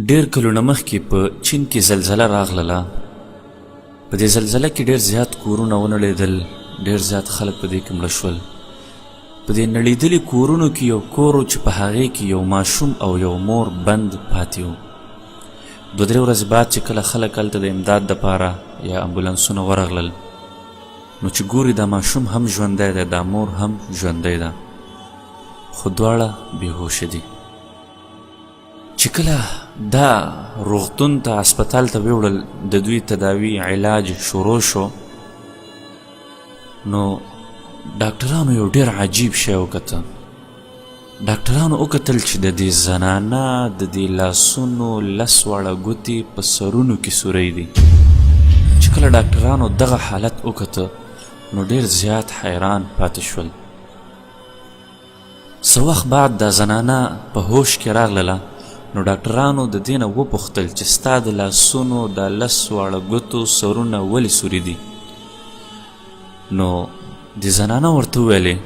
ډېر کلونه مخکې په چین کې زلزله راغله. په دې زلزله کې ډېر زیات کورونه ونړېدل، ډېر زیات خلک په دې کې مړه شول. په دې نړېدلي کورونو کې یو کور و چې په هغې کې یو ماشوم او یو مور بند پاتې و. 2-3 ورځې بعد چې کله خلک هلته د امداد دپاره یا امبولانسونه ورغلل، نو چې ګوري دا ماشوم هم ژوندی دی، دا مور هم ژوندی ده، خو دواړه بېهوشه دي. چې کله دا روغتون ته هسپتال ته ویوړل، د دوی تداوي علاج شروع شو، نو ډاکټرانو یو ډېر عجیب شی وکته. ډاکټرانو وکتل چې د دې زنانه د دې لاسونو 10 واړه ګوتې په سرونو کې سوری دي. چې کله ډاکټرانو دغه حالت وکته، نو ډېر زیات حیران پاتې شول. څه وخت بعد دا زنانه په هوش کې راغلله، نو ډاکټرانو د دې نه وپوښتل چې ستا د لاسونو دا 10 واړه ګوتو سرونه ولې سوري دي؟ نو د زنانه ورته وویلې،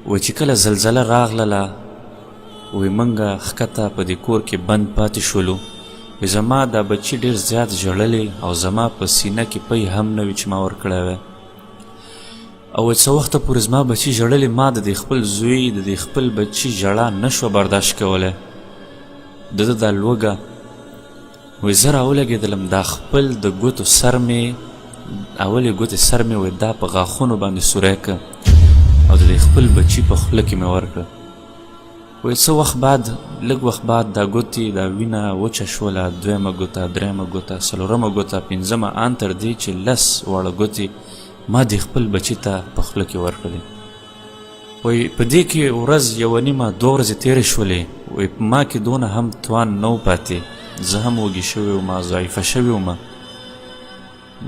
وایي چې کله زلزله راغلله، وایي موږ ښکته په دې کور کې بند پاتې شولو، وایي زما دا بچي ډېر زیات ژړلې او زما په سینه کې پی هم نه وي چې ما ورکړی وی. او وایي څه وخته پورې زما بچي ژړلې، ما د دې خپل زوی د دې خپل بچي ژړا نه شوه برداشت کولی. د ده دا لوږه، وایي زه راولګېدلم، دا خپل د ګوتو سر مې اولې ګوتې سر مې وایي دا په غاښونو باندې سوری که او د دې خپل بچي په خوله کې مې ورکړه. وایي څه وخت بعد، لږ وخت بعد دا ګوتې دا وینه وچه شوله، 2مه ګوته، 3مه ګوته، 4مه ګوته، 5مه، ان تر دې چې 10 واړه ګوتې ما دې خپل بچي ته په خوله کې ورکړلې. وایي په دې کې ورځ 1.5 2 ورځې تېرې شولې، وایي په ما کې دونه هم توان نه و پاتې، زه هم وږې شوې وم، ضعیفه شوې وم.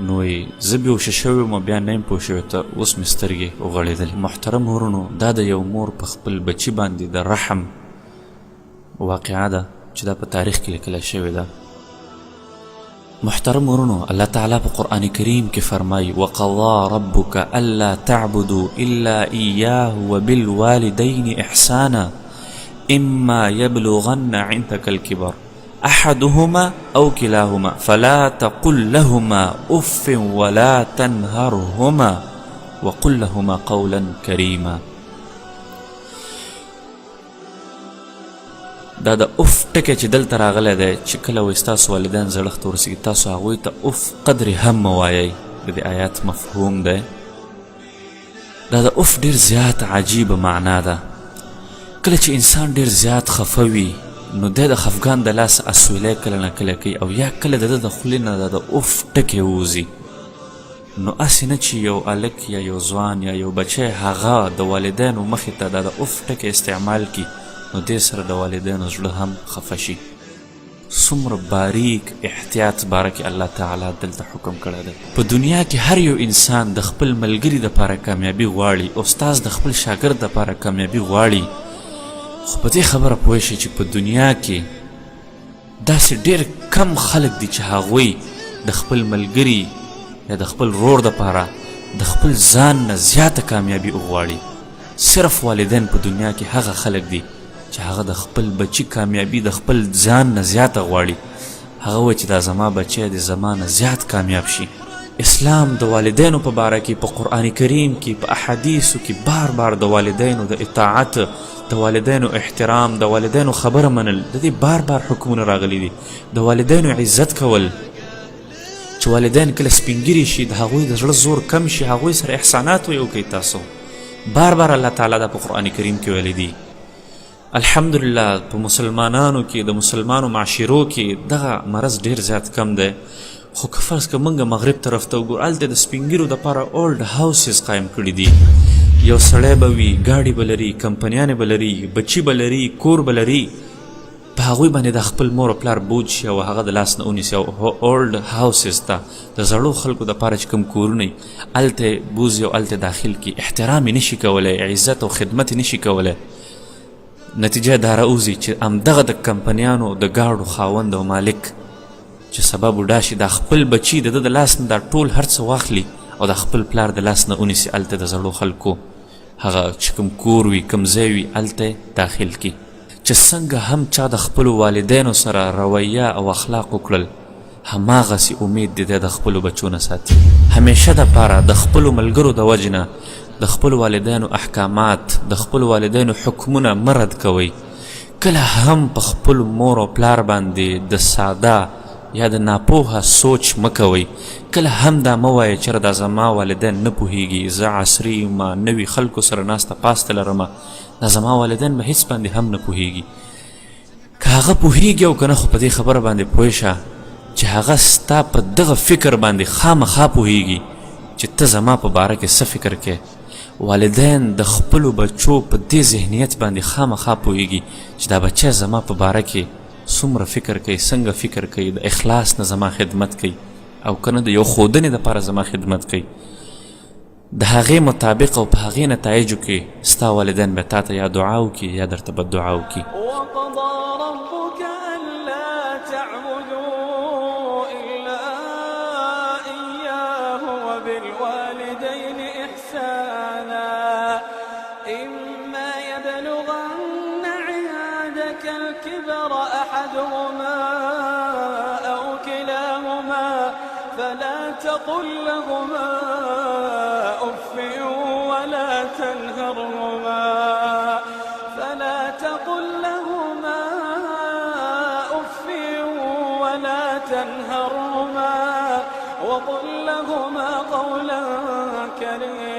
نو وایي زه بېهوشه شوې وم، بیا نه یم پوه شوې ته اوس مې سترګې وغړېدلې. محترم ورونو، دا د یو مور په خپل بچي باندې د رحم واقعه ده چې دا په تاریخ کې لیکلی شوې ده. محترم ورونو، الله تعالی په قرآن کریم کې فرمایي: وقضا ربک الا تعبدوا الا ایاه وبالوالدین احسانا اما یبلغن عندك الكبر احدهما او كلاهما فلا تقل لهما اف ولا تنهرهما وقل لهما قولا كريما. دا د اف ټکی چې دلته راغلی دی، چې کله وایي ستاسو والدین زړښت ورسېږي، تاسو هغوی ته اف قدر هم مه وایئ. د دې آیات مفهوم دی. دا د اف ډېر زیات عجیبه معنا ده. کله چې انسان ډېر زیات خفه وي، نو دی د خفګان د لاسه اسویلی کله نه کله کوي، او یا کله د ده د خولې نه د اف ټکی ووځي. نو هسې نه چې یو هلک یا یو ځوان یا یو بچی هغه د والدینو مخې ته دا د اف ټکی استعمال کړي، نو دې سره د والدینو زړه هم خفه شي. څومره باریک احتیاط باره کې الله تعالی دلته حکم کړی دی. په دنیا کې هر یو انسان د خپل ملګري دپاره کامیابي غواړي، استاذ د خپل شاګرد دپاره کامیابي غواړي، خو په دې خبره پوه شي چې په دنیا کې داسې ډېر کم خلک دي چې هغوی د خپل ملګري یا د خپل رور دپاره د خپل ځان نه زیاته کامیابي وغواړي. صرف والدین په دنیا کې هغه خلک دي چې هغه د خپل بچي کامیابي د خپل ځان نه زیاته غواړي. هغه وایي چې دا زما بچی د زما نه زیات کامیاب شي. اسلام د والدینو په باره کې په قرآن کریم کې په احادیثو کې بار بار د والدینو د اطاعت، د والدینو احترام، د والدینو خبره منل، د دې بار بار حکمونه راغلي دي. د والدینو عزت کول، چې والدین کله سپینګیري شي، د هغوی د زړه زور کم شي، هغوی سره احسانات وکړئ. تاسو بار بار الله تعالی دا په قرآن کریم کې ویلی دي. الحمدلله په مسلمانانو کې، د مسلمانو معاشرو کې دغه مرض ډېر زیات کم دی. خو که فرض که موږ مغرب طرف ته وګورو، هلته د سپین ږیرو دپاره اولډ هاوسز قایم کړي دي. یو سړی به وي، ګاډي به لري، کمپنیانې به لري، بچي به لري، کور به لري، په هغوی باندې د خپل مور او پلار بوج شي او هغه د لاس نه ونیسي. او اولډ هاوسز ته د زړو خلکو دپاره چې کوم کورونه وي، هلته بوځي او هلته داخل کړي. احترام یې نشي کولی، عزت او خدمت یې نشي کولی. نتیجه دا راوځي چې همدغه د کمپنیانو د ګاډو خاوند او مالک چې سبا بوډا شي، دا خپل بچي د ده د لاس نه دا ټول هر څه واخلي او د خپل پلار د لاس نه ونیسي، هلته د زړو خلکو هغه چې کوم کور وي، کوم ځای وي، هلته داخل کړي. چې څنګه هم چا د خپلو والدینو سره رویه او اخلاق وکړل هماغسې امید دی د خپلو بچو نه ساتي. همیشه دپاره د خپلو ملګرو د وجې نه د خپلو والدینو احکامات د خپلو والدینو حکمونه مه رد کوئ. کله هم په خپلو مور او پلار باندې د ساده یا د ناپوهه سوچ مه کوئ. کله هم دا مه وایئ چېرې دا زما والدین نه پوهېږي، زه عصري یم، نوي خلکو سره ناسته پاسته لرمه، دا زما والدین به هېڅ باندې هم نه پوهېږي. که هغه پوهېږي او که نه، خو په دې خبره باندې پوه شه چې هغه ستا په دغه فکر باندې خامخا پوهېږي چې ته زما په باره کې څه فکر کې. والدین د خپلو بچو په دې ذهنیت باندې خامخا پوهېږي چې دا بچی زما په باره کې څومره فکر کوي، څنګه فکر کوي، د اخلاص نه زما خدمت کوي او که نه د یو ښودنې دپاره زما خدمت کوي. د هغې مطابق او په هغې نتایجو کې ستا والدین به تا ته یا دعا وکړي یا درته بد دعا وکړي. الكبر أحدهما أو كلاهما فلا تقل لهما أف ولا تنهرهما وقل لهما قولا كريما.